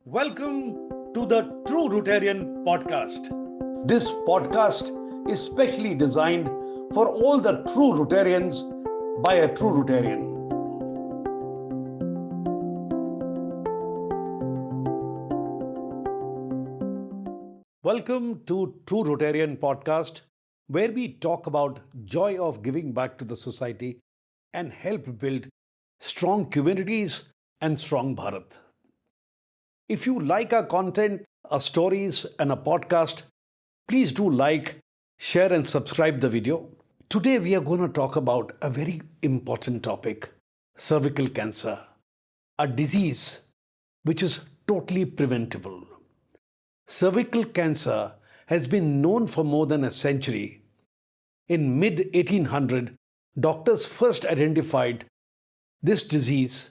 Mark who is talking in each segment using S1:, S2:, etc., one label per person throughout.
S1: Welcome to the TrueRotarian podcast. This podcast is specially designed for all the true Rotarians by a true Rotarian. Welcome to True Rotarian podcast, where we talk about joy of giving back to the society and help build strong communities and strong Bharat. If you like our content, our stories, and our podcast, please do like, share, and subscribe the video. Today, we are going to talk about a very important topic: cervical cancer, a disease which is totally preventable. Cervical cancer has been known for more than a century. In mid 1800, doctors first identified this disease,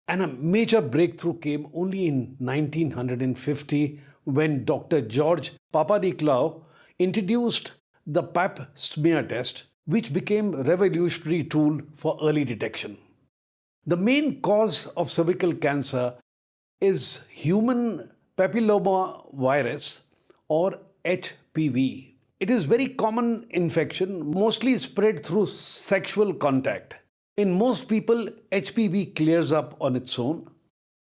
S1: and a major breakthrough came only in 1950 when Dr. George Papanicolaou introduced the Pap smear test, which became a revolutionary tool for early detection. The main cause of cervical cancer is human papilloma virus, or HPV. It is very common infection, mostly spread through sexual contact. In most people, HPV clears up on its own,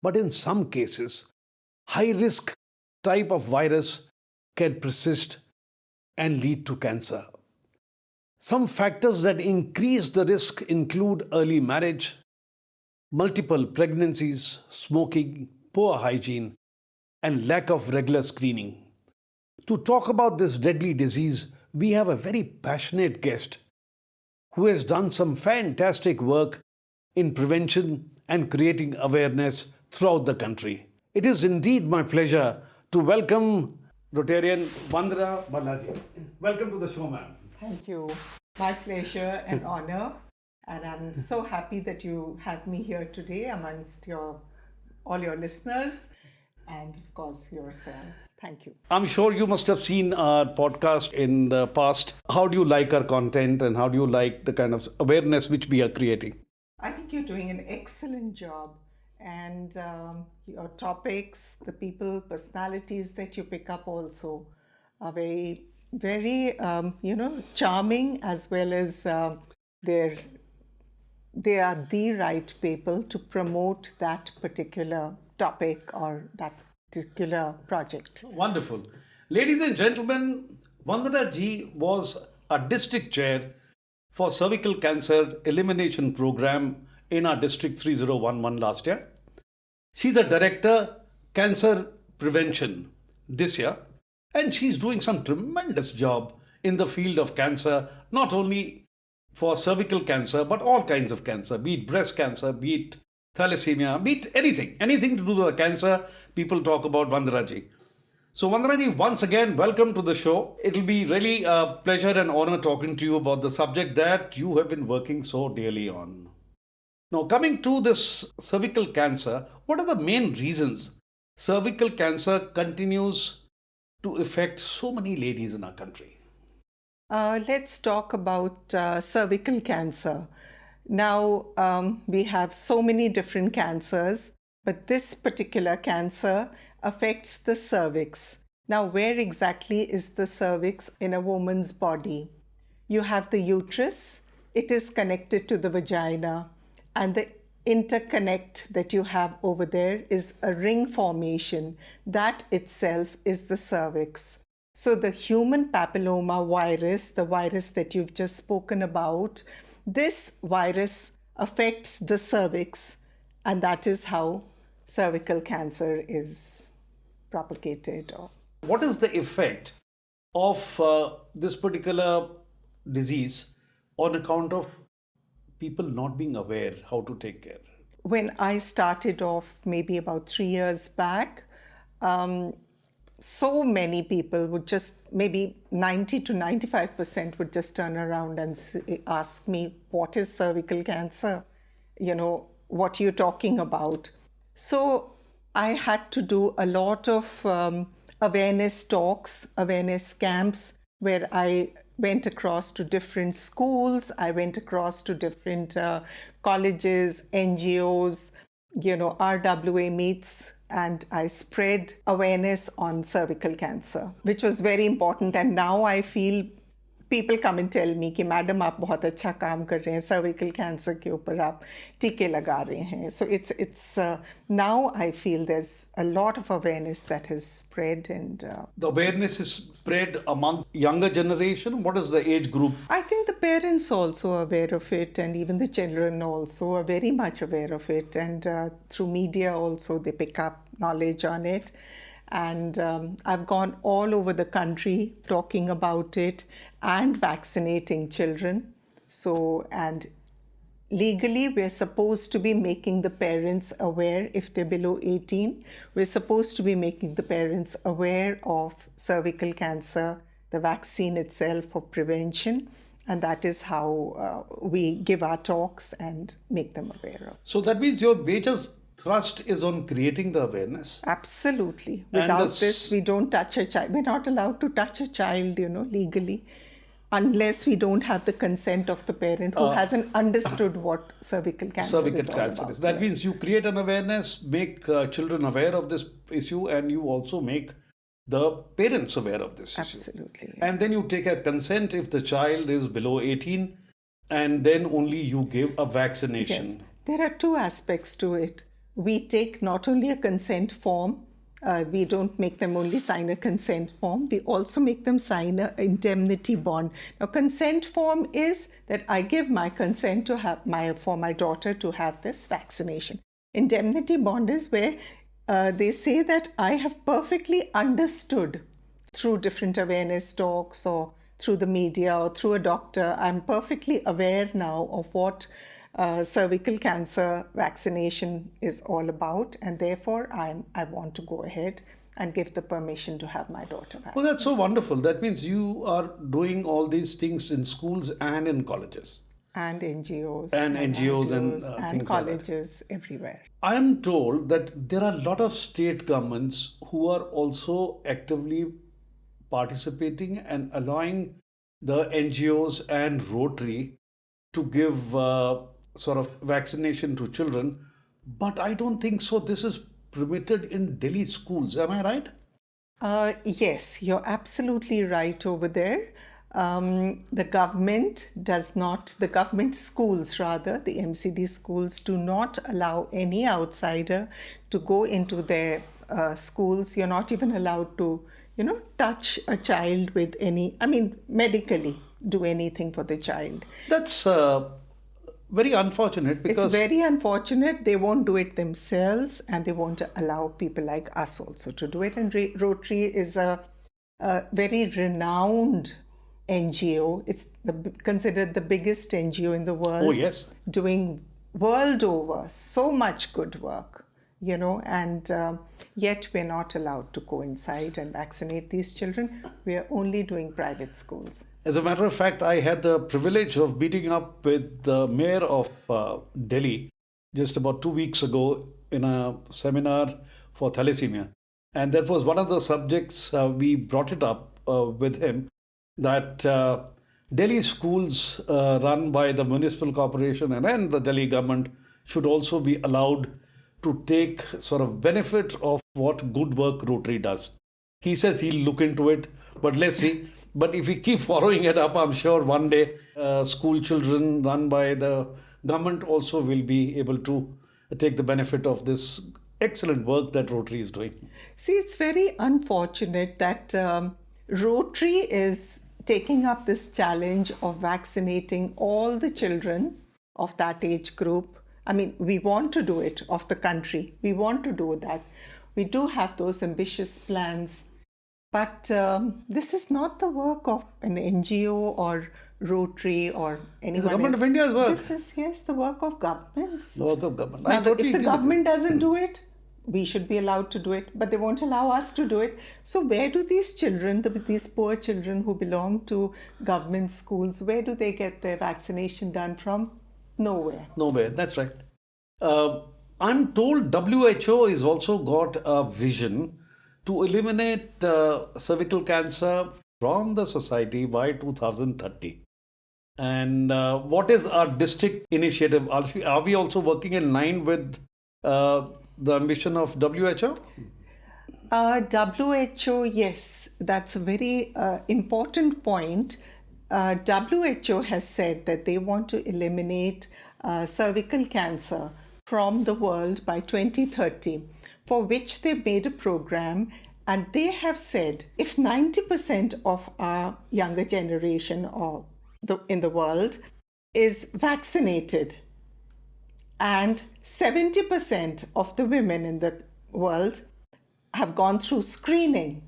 S1: but in some cases, high-risk type of virus can persist and lead to cancer. Some factors that increase the risk include early marriage, multiple pregnancies, smoking, poor hygiene, and lack of regular screening. To talk about this deadly disease, we have a very passionate guest who has done some fantastic work in prevention and creating awareness throughout the country. It is indeed my pleasure to welcome Rotarian Vandana Bhalla. Welcome to the show, ma'am.
S2: Thank you. My pleasure and honor. And I'm so happy that you have me here today amongst all your listeners and, of course, yourself. Thank you.
S1: I'm sure you must have seen our podcast in the past. How do you like our content and how do you like the kind of awareness which we are creating?
S2: I think you're doing an excellent job. And your topics, the people, personalities that you pick up also are very, very, charming, as well as they are the right people to promote that particular topic or that particular project.
S1: Wonderful. Ladies and gentlemen, Vandana ji was a district chair for cervical cancer elimination program in our district 3011 last year. She's a director cancer prevention this year, and she's doing some tremendous job in the field of cancer, not only for cervical cancer but all kinds of cancer, be it breast cancer, be it thalassemia, be it anything to do with the cancer. People talk about Vandana ji. So Vandana ji, once again, welcome to the show. It'll be really a pleasure and honor talking to you about the subject that you have been working so dearly on. Now, coming to this cervical cancer, what are the main reasons cervical cancer continues to affect so many ladies in our country?
S2: Let's talk about cervical cancer. Now, we have so many different cancers, but this particular cancer affects the cervix. Now, where exactly is the cervix in a woman's body? You have the uterus, it is connected to the vagina, and the interconnect that you have over there is a ring formation. That itself is the cervix. So the human papilloma virus, the virus that you've just spoken about, this virus affects the cervix, and that is how cervical cancer is propagated.
S1: What is the effect of this particular disease on account of people not being aware how to take care?
S2: When I started off maybe about 3 years back, so many people would just, maybe 90 to 95% would just turn around and ask me, what is cervical cancer? What are you talking about? So I had to do a lot of awareness talks, awareness camps, where I went across to different schools, I went across to different colleges, NGOs, RWA meets and I spread awareness on cervical cancer, which was very important. And now I feel people come and tell me कि madam आप बहुत अच्छा काम कर रहे हैं cervical cancer के ऊपर आप टीके लगा रहे हैं. So it's now I feel there's a lot of awareness that has spread, and
S1: The awareness is spread among younger generation. What is the age group?
S2: I think the parents also are aware of it, and even the children also are very much aware of it, and through media also they pick up knowledge on it. And I've gone all over the country talking about it and vaccinating children. So, and legally, we're supposed to be making the parents aware if they're below 18. We're supposed to be making the parents aware of cervical cancer, the vaccine itself for prevention. And that is how we give our talks and make them aware of.
S1: So that means your major thrust is on creating the awareness.
S2: Absolutely.
S1: And
S2: Without this, we don't touch a child. We're not allowed to touch a child, legally, unless we don't have the consent of the parent who hasn't understood what cervical cancer is all about.
S1: That means you create an awareness, make children aware of this issue, and you also make the parents aware of this issue.
S2: Absolutely.
S1: And then you take a consent if the child is below 18, and then only you give a vaccination.
S2: Yes. There are two aspects to it. We take not only a consent form, we don't make them only sign a consent form, we also make them sign an indemnity bond. Now, consent form is that I give my consent to have for my daughter to have this vaccination. Indemnity bond is where they say that I have perfectly understood through different awareness talks or through the media or through a doctor. I'm perfectly aware now of what cervical cancer vaccination is all about, and therefore I want to go ahead and give the permission to have my daughter vaccinated.
S1: Well, that's so wonderful. That means you are doing all these things in schools and in colleges.
S2: And NGOs.
S1: And NGOs and
S2: and
S1: things like
S2: colleges everywhere.
S1: I am told that there are a lot of state governments who are also actively participating and allowing the NGOs and Rotary to give sort of vaccination to children. But I don't think so. This is permitted in Delhi schools. Am I right?
S2: Yes, you're absolutely right over there. The government schools rather, the MCD schools do not allow any outsider to go into their schools. You're not even allowed to, touch a child with medically do anything for the child.
S1: That's very unfortunate because
S2: it's very unfortunate. They won't do it themselves, and they won't allow people like us also to do it. And Rotary is a very renowned NGO. It's considered the biggest NGO in the world.
S1: Oh, yes.
S2: Doing world over so much good work, and yet we're not allowed to go inside and vaccinate these children. We are only doing private schools.
S1: As a matter of fact, I had the privilege of meeting up with the mayor of Delhi just about 2 weeks ago in a seminar for thalassemia. And that was one of the subjects we brought it up with him, that Delhi schools run by the municipal corporation and the Delhi government should also be allowed to take sort of benefit of what good work Rotary does. He says he'll look into it, but let's see. But if we keep following it up, I'm sure one day school children run by the government also will be able to take the benefit of this excellent work that Rotary is doing.
S2: See, it's very unfortunate that Rotary is taking up this challenge of vaccinating all the children of that age group. We want to do it, of the country. We want to do that. We do have those ambitious plans. But this is not the work of an NGO or Rotary or anyone.
S1: It's the government of India's work.
S2: This is, yes, the work of governments.
S1: The work of government.
S2: Now, if the government doesn't do it, we should be allowed to do it, but they won't allow us to do it. So where do these children, these poor children who belong to government schools, where do they get their vaccination done from? Nowhere.
S1: Nowhere, that's right. I'm told WHO has also got a vision to eliminate cervical cancer from the society by 2030. And what is our district initiative? Are we also working in line with the ambition of WHO?
S2: WHO, yes, that's a very important point. WHO has said that they want to eliminate cervical cancer from the world by 2030, for which they've made a program. And they have said if 90% of our younger generation in the world is vaccinated, and 70% of the women in the world have gone through screening,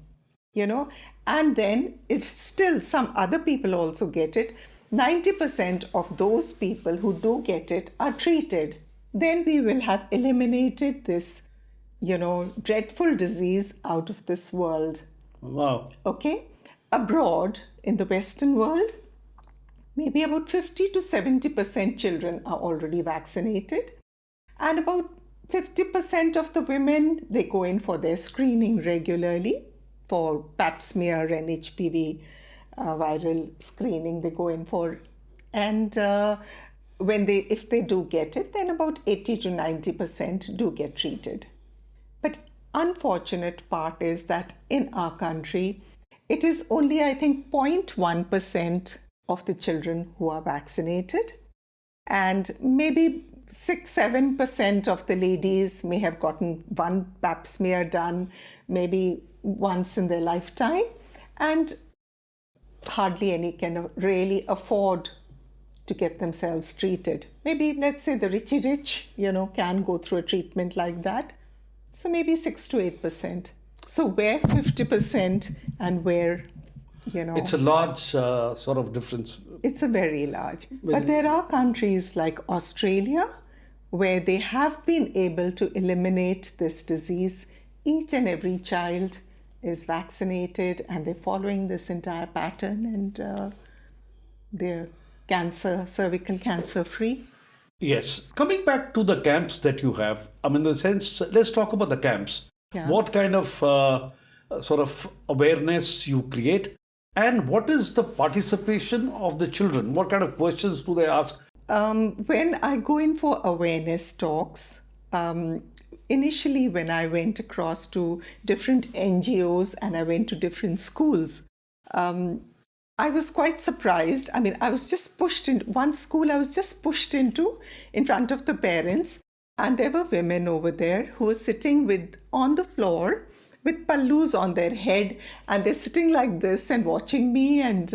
S2: and then if still some other people also get it, 90% of those people who do get it are treated, then we will have eliminated this, dreadful disease out of this world.
S1: Wow.
S2: Okay? Abroad, in the Western world, maybe about 50 to 70% children are already vaccinated, and about 50% of the women, they go in for their screening regularly for pap smear and HPV viral screening they go in for. And if they do get it, then about 80 to 90% do get treated. But unfortunate part is that in our country, it is only, I think, 0.1% of the children who are vaccinated. And maybe 6-7% of the ladies may have gotten one pap smear done maybe once in their lifetime, and hardly any can really afford to get themselves treated. Maybe, let's say, the richy rich, can go through a treatment like that. So maybe 6 to 8%. So where 50% and where,
S1: It's a large sort of difference.
S2: It's a very large. But there are countries like Australia where they have been able to eliminate this disease. Each and every child is vaccinated and they're following this entire pattern, and they're cervical cancer free.
S1: Yes. Coming back to the camps that you have, in the sense, let's talk about the camps.
S2: Yeah.
S1: What kind of sort of awareness you create, and what is the participation of the children? What kind of questions do they ask?
S2: When I go in for awareness talks, initially when I went across to different NGOs and I went to different schools, I was quite surprised. I was just pushed in one school. I was just pushed into in front of the parents, and there were women over there who were sitting on the floor with pallus on their head, and they're sitting like this and watching me and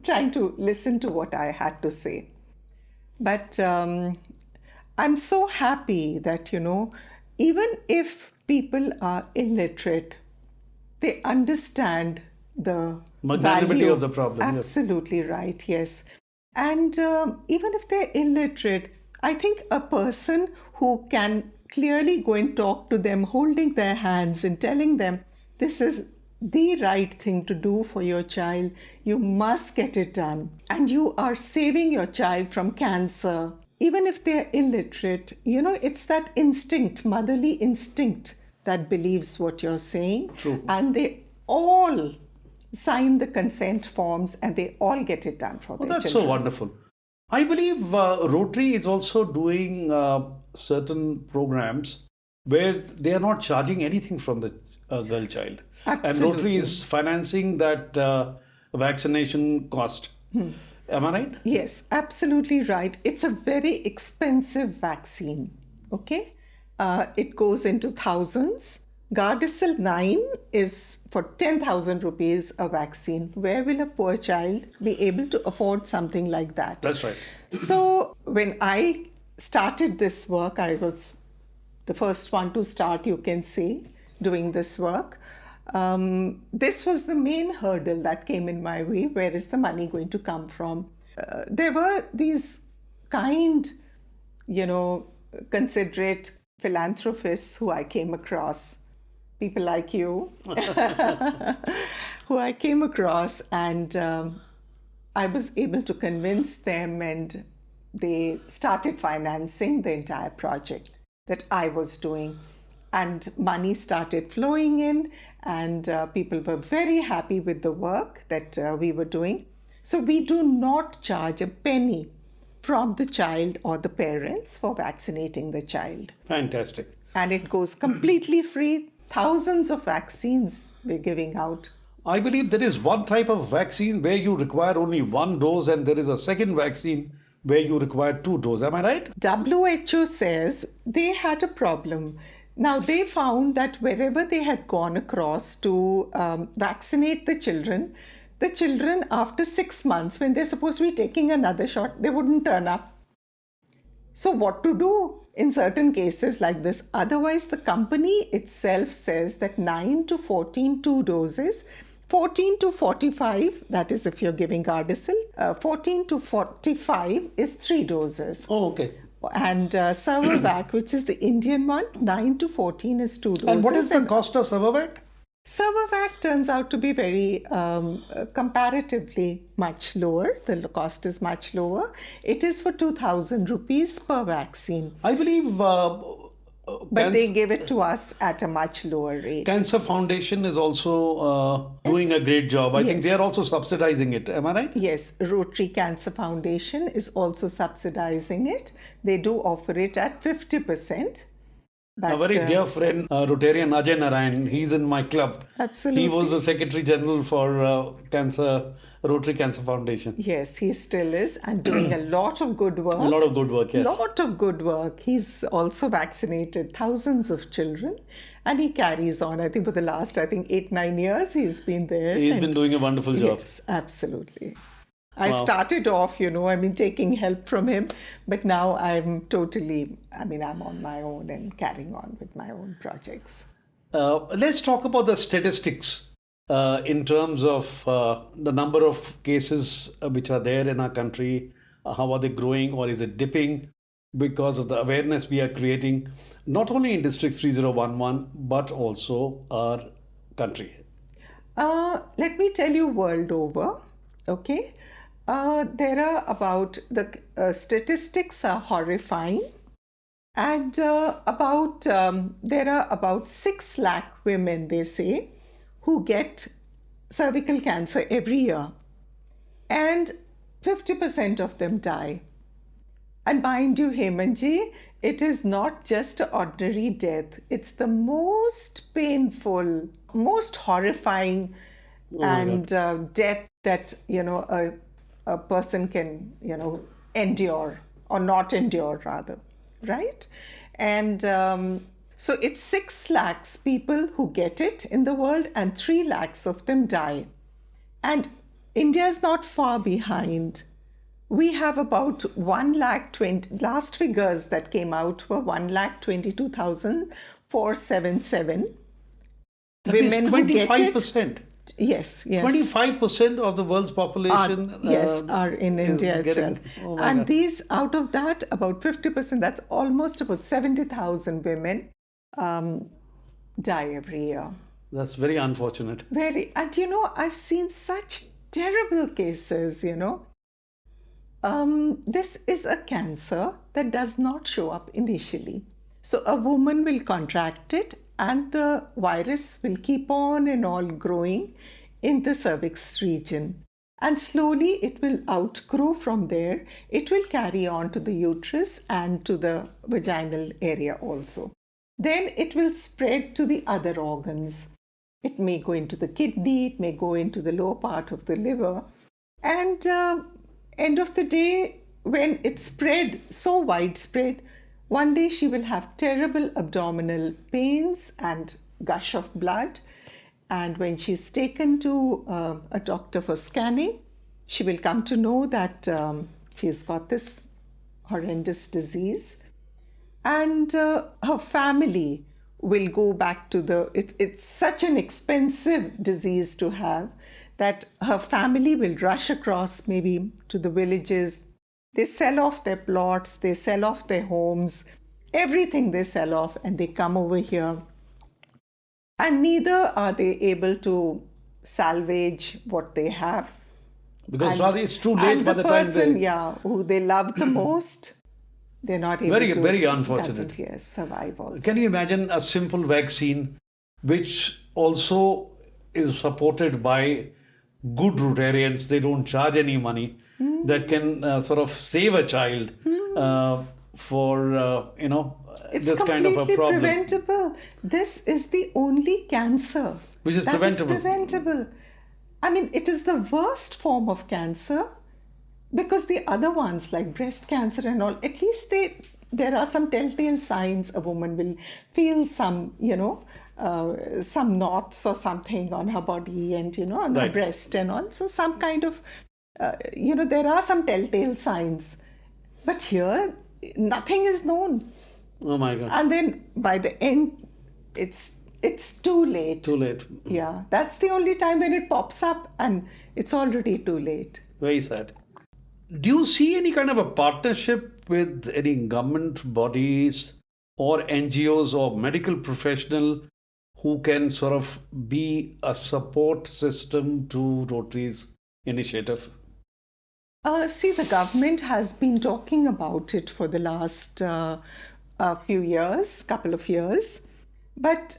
S2: trying to listen to what I had to say. But I'm so happy that even if people are illiterate, they understand the
S1: magnanimity
S2: value
S1: of the problem.
S2: Absolutely
S1: yes.
S2: Right, yes. And even if they're illiterate, I think a person who can clearly go and talk to them, holding their hands and telling them, this is the right thing to do for your child. You must get it done. And you are saving your child from cancer. Even if they're illiterate, it's that instinct, motherly instinct, that believes what you're saying.
S1: True.
S2: And they all sign the consent forms and they all get it done for their children.
S1: That's so wonderful. I believe Rotary is also doing certain programs where they are not charging anything from the girl child.
S2: Absolutely.
S1: And Rotary is financing that vaccination cost. Am I right?
S2: Yes, absolutely right. It's a very expensive vaccine, okay? It goes into thousands. Gardasil 9 is for 10,000 rupees a vaccine. Where will a poor child be able to afford something like that?
S1: That's right.
S2: So when I started this work, I was the first one to start, you can say, doing this work. This was the main hurdle that came in my way. Where is the money going to come from? There were these kind, considerate philanthropists who I came across, people like you, who I came across, and I was able to convince them, and they started financing the entire project that I was doing. And money started flowing in, and people were very happy with the work that we were doing. So we do not charge a penny from the child or the parents for vaccinating the child.
S1: Fantastic.
S2: And it goes completely free. Thousands of vaccines we're giving out.
S1: I believe there is one type of vaccine where you require only one dose, and there is a second vaccine where you require two doses. Am I right?
S2: WHO says they had a problem. Now, they found that wherever they had gone across to vaccinate the children after 6 months, when they're supposed to be taking another shot, they wouldn't turn up. So what to do in certain cases like this? Otherwise, the company itself says that 9 to 14, 2 doses, 14 to 45, that is if you're giving Gardasil, 14 to 45 is 3 doses.
S1: Oh, okay.
S2: And Cervivac, which is the Indian one, 9 to 14 is 2 doses.
S1: And what is the cost of Cervivac?
S2: Cervivac turns out to be very comparatively much lower. The cost is much lower. It is for 2,000 rupees per vaccine.
S1: I believe...
S2: but they give it to us at a much lower rate.
S1: Cancer Foundation is also doing a great job. I think they are also subsidizing it. Am I right?
S2: Yes, Rotary Cancer Foundation is also subsidizing it. They do offer it at 50%. But,
S1: a very dear friend, Rotarian Ajay Narayan, he's in my club.
S2: Absolutely.
S1: He was the Secretary General for Rotary Cancer Foundation.
S2: Yes, he still is, and doing a lot of good work.
S1: A lot of good work, yes.
S2: Lot of good work. He's also vaccinated thousands of children, and he carries on. I think for the last, 8-9 years, he's been there.
S1: He's been doing a wonderful job.
S2: Yes, absolutely. I started off, taking help from him, but now I'm on my own and carrying on with my own projects.
S1: Let's talk about the statistics in terms of the number of cases which are there in our country. How are they growing, or is it dipping because of the awareness we are creating, not only in District 3011, but also our country?
S2: Let me tell you world over, okay? There are statistics are horrifying, and there are about 6 lakh women, they say, who get cervical cancer every year, and 50% of them die. And mind you, Hemantji, it is not just an ordinary death. It's the most painful, most horrifying death that, a person can, endure, or not endure rather, right? And so it's 6 lakhs people who get it in the world, and 3 lakhs of them die. And India is not far behind. We have about 1,20,000, last figures that came out were 1,22,477 women who get it. 25%. Yes.
S1: 25% of the world's population
S2: are in India itself. And these, out of that, about 50%, that's almost about 70,000 women die every year.
S1: That's very unfortunate.
S2: Very. And I've seen such terrible cases, This is a cancer that does not show up initially. So a woman will contract it, and the virus will keep on and all growing in the cervix region. And slowly it will outgrow from there. It will carry on to the uterus and to the vaginal area also. Then it will spread to the other organs. It may go into the kidney, it may go into the lower part of the liver. And end of the day, when it's spread, so widespread, one day she will have terrible abdominal pains and gush of blood. And when she's taken to a doctor for scanning, she will come to know that she's got this horrendous disease. And her family will go back to it's such an expensive disease to have that her family will rush across maybe to the villages. They sell off their plots, they sell off their homes, everything they sell off, and they come over here. And neither are they able to salvage what they have.
S1: Because it's too late by the time
S2: person, who they love the most, they're not able to.
S1: Very unfortunate.
S2: Survive also.
S1: Can you imagine a simple vaccine which also is supported by good Rotarians? They don't charge any money. that can sort of save a child for,
S2: It's
S1: this kind of a
S2: completely
S1: problem.
S2: preventable. This is the only cancer
S1: Which is
S2: that
S1: preventable.
S2: is preventable. I mean, it is the worst form of cancer because the other ones like breast cancer and all, at least there are some telltale signs. A woman will feel some, some knots or something on her body and, on her
S1: Right.
S2: breast and all. So some kind of, there are some telltale signs. But here, nothing is known.
S1: Oh my God.
S2: And then by the end, it's too late.
S1: Too late.
S2: Yeah, that's the only time when it pops up and it's already too late.
S1: Very sad. Do you see any kind of a partnership with any government bodies or NGOs or medical professional who can sort of be a support system to Rotary's initiative?
S2: See, the government has been talking about it for the last couple of years. But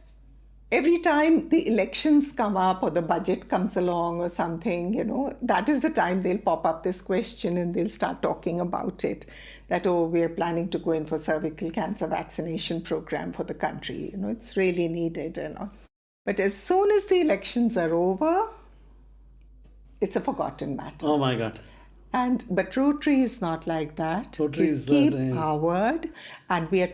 S2: every time the elections come up or the budget comes along or something, that is the time they'll pop up this question and they'll start talking about it. That, we're planning to go in for cervical cancer vaccination program for the country. It's really needed and all. But as soon as the elections are over, it's a forgotten matter.
S1: Oh my God.
S2: But Rotary is not like that.
S1: Rotary
S2: We
S1: is
S2: keep
S1: not,
S2: our word, and we are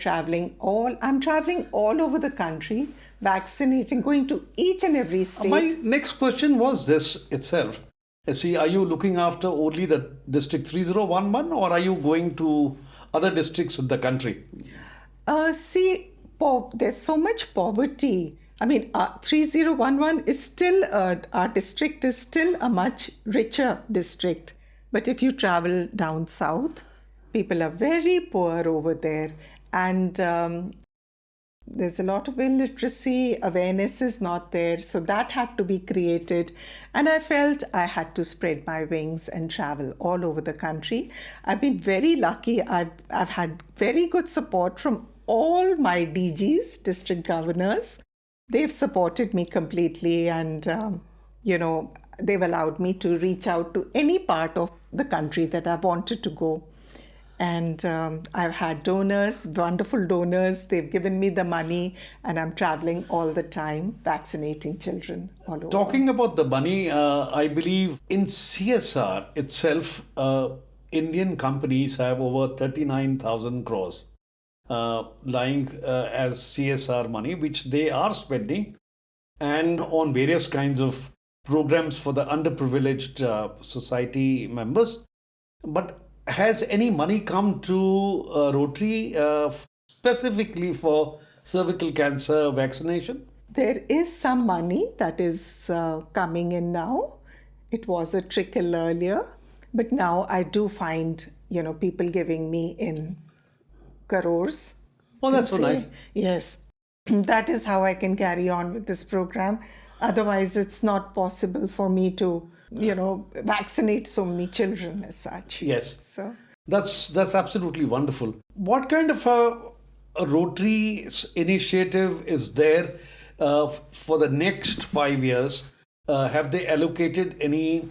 S2: I'm traveling all over the country, vaccinating, going to each and every state.
S1: My next question was this itself. See, are you looking after only the District 3011 or are you going to other districts in the country?
S2: There's so much poverty. I mean, 3011 is still, our district is still a much richer district. But if you travel down south, people are very poor over there. And there's a lot of illiteracy, awareness is not there. So that had to be created. And I felt I had to spread my wings and travel all over the country. I've been very lucky. I've had very good support from all my DGs, district governors. They've supported me completely and, they've allowed me to reach out to any part of the country that I wanted to go. And I've had donors, wonderful donors. They've given me the money and I'm traveling all the time, vaccinating children all over.
S1: Talking about the money, I believe in CSR itself, Indian companies have over 39,000 crores lying as CSR money, which they are spending and on various kinds of programs for the underprivileged society members. But has any money come to Rotary specifically for cervical cancer vaccination?
S2: There is some money that is coming in now. It was a trickle earlier, but now I do find, people giving me in crores.
S1: Oh, that's so nice.
S2: Yes, that is how I can carry on with this program. Otherwise, it's not possible for me to, vaccinate so many children as such.
S1: Yes.
S2: So
S1: that's absolutely wonderful. What kind of a Rotary initiative is there for the next 5 years? Have they allocated any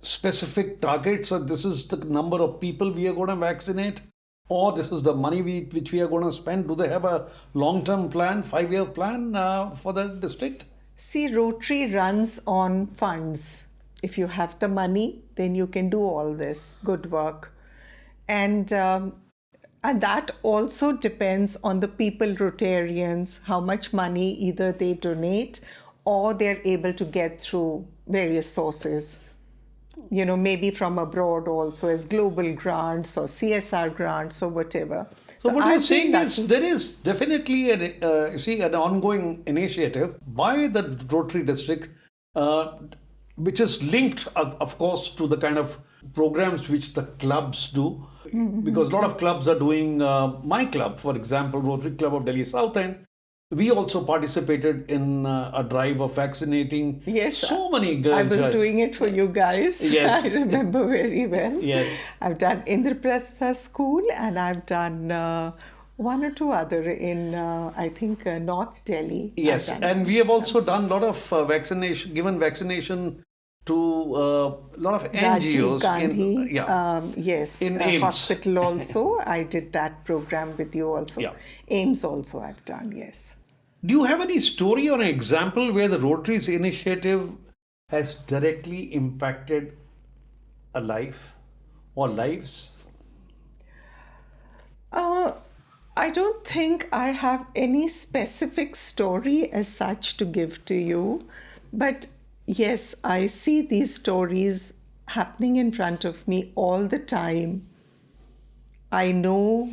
S1: specific targets? So this is the number of people we are going to vaccinate, or this is the money which we are going to spend? Do they have a long-term plan, 5-year plan for the district?
S2: See, Rotary runs on funds. If you have the money, then you can do all this good work. And that also depends on the people, Rotarians, how much money either they donate or they're able to get through various sources. Maybe from abroad also as global grants or CSR grants or whatever.
S1: So what you're saying is there is definitely an ongoing initiative by the Rotary district, which is linked, of course, to the kind of programs which the clubs do. Because a lot of clubs are doing, my club, for example, Rotary Club of Delhi South End, we also participated in a drive of vaccinating so many girls.
S2: I was doing it for you guys.
S1: Yes.
S2: I remember very well.
S1: Yes.
S2: I've done Indraprastha School and I've done one or two other in, I think, North Delhi.
S1: Yes, and we have also done a lot of given vaccination to a lot of
S2: Rajiv
S1: NGOs
S2: Gandhi, yes,
S1: in AIMS.
S2: hospital also. I did that program with you also.
S1: Yeah.
S2: AIMS also I've done, yes.
S1: Do you have any story or an example where the Rotary's initiative has directly impacted a life or lives?
S2: I don't think I have any specific story as such to give to you, but yes, I see these stories happening in front of me all the time. I know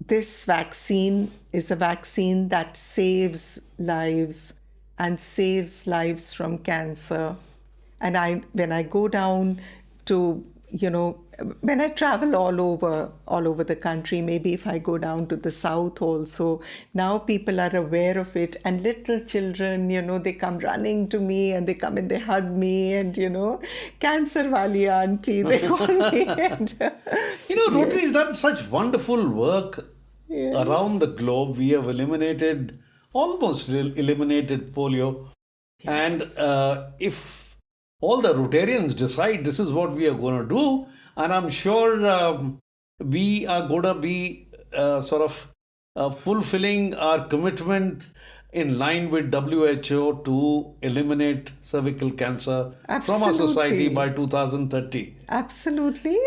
S2: this vaccine is a vaccine that saves lives and saves lives from cancer. And when I go down to, when I travel all over the country, maybe if I go down to the south also, now people are aware of it, and little children, they come running to me and they come and they hug me, and cancer wali auntie, they call me. And,
S1: Rotary has done such wonderful work around the globe. We have almost eliminated polio. And if all the Rotarians decide this is what we are going to do, and I'm sure we are going to be fulfilling our commitment in line with WHO to eliminate cervical cancer from our society by 2030.
S2: Absolutely.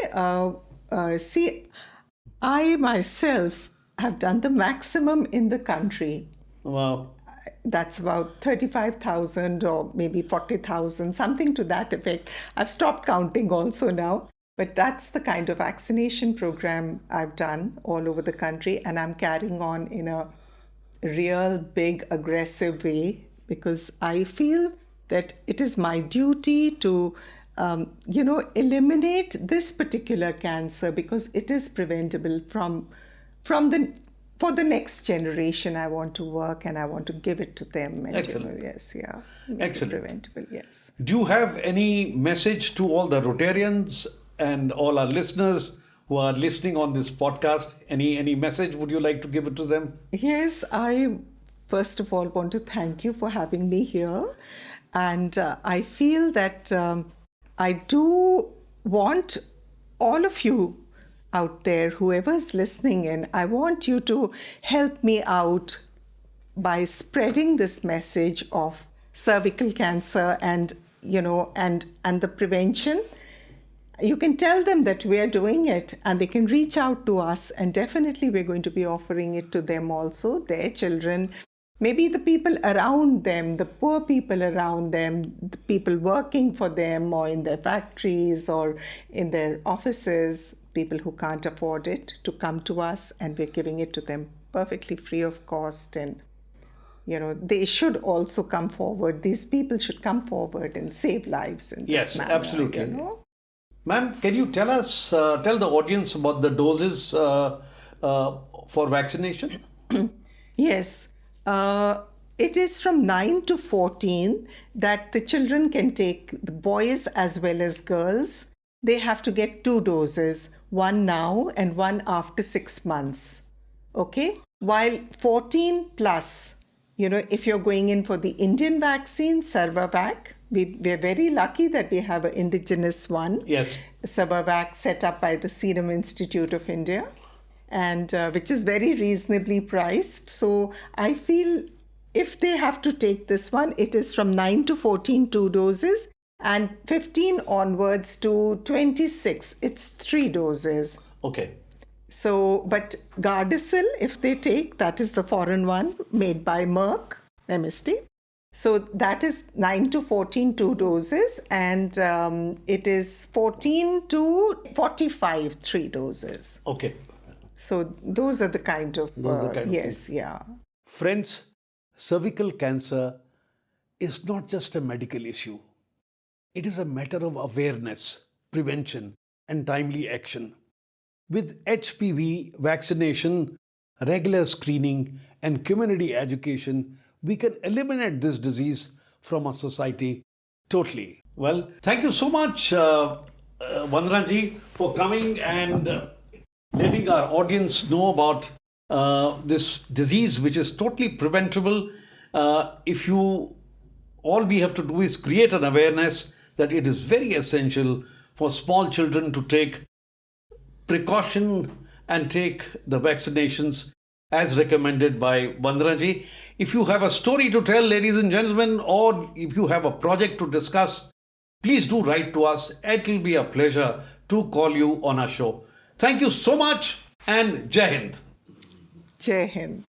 S2: See, I myself have done the maximum in the country.
S1: Wow.
S2: That's about 35,000 or maybe 40,000, something to that effect. I've stopped counting also now, but that's the kind of vaccination program I've done all over the country, and I'm carrying on in a real big aggressive way because I feel that it is my duty to eliminate this particular cancer because it is preventable for the next generation. I want to work and I want to give it to them. And,
S1: Excellent.
S2: Excellent. Preventable, yes.
S1: Do you have any message to all the Rotarians and all our listeners who are listening on this podcast? Any message would you like to give it to them?
S2: Yes, I first of all want to thank you for having me here. And I feel that I do want all of you out there, whoever's listening in, I want you to help me out by spreading this message of cervical cancer and the prevention. You can tell them that we are doing it and they can reach out to us, and definitely we're going to be offering it to them also, their children, maybe the people around them, the poor people around them, the people working for them or in their factories or in their offices, people who can't afford it, to come to us, and we're giving it to them perfectly free of cost. And they should also come forward. These people should come forward and save lives in this manner.
S1: Yes, absolutely. Ma'am, can you tell the audience about the doses for vaccination?
S2: Yes. It is from 9 to 14 that the children can take, the boys as well as girls. They have to get 2 doses, one now and one after 6 months. Okay? While 14 plus, if you're going in for the Indian vaccine, Cervavac, we're very lucky that we have an indigenous one.
S1: Yes.
S2: Cervavac set up by the Serum Institute of India, and which is very reasonably priced. So I feel if they have to take this one, it is from 9 to 14, 2 doses. And 15 onwards to 26, it's 3 doses.
S1: Okay.
S2: So, but Gardasil, if they take, that is the foreign one made by Merck, MSD. So that is 9 to 14, 2 doses. And it is 14 to 45, 3 doses.
S1: Okay.
S2: So those are the kind of, yes, yeah.
S1: Friends, cervical cancer is not just a medical issue. It is a matter of awareness, prevention, and timely action. With HPV vaccination, regular screening, and community education, we can eliminate this disease from our society totally. Well, thank you so much, Vandana ji, for coming and letting our audience know about this disease, which is totally preventable. All we have to do is create an awareness that it is very essential for small children to take precaution and take the vaccinations as recommended by Vandana ji. If you have a story to tell, ladies and gentlemen, or if you have a project to discuss, please do write to us. It will be a pleasure to call you on our show. Thank you so much and Jai Hind.
S2: Jai Hind.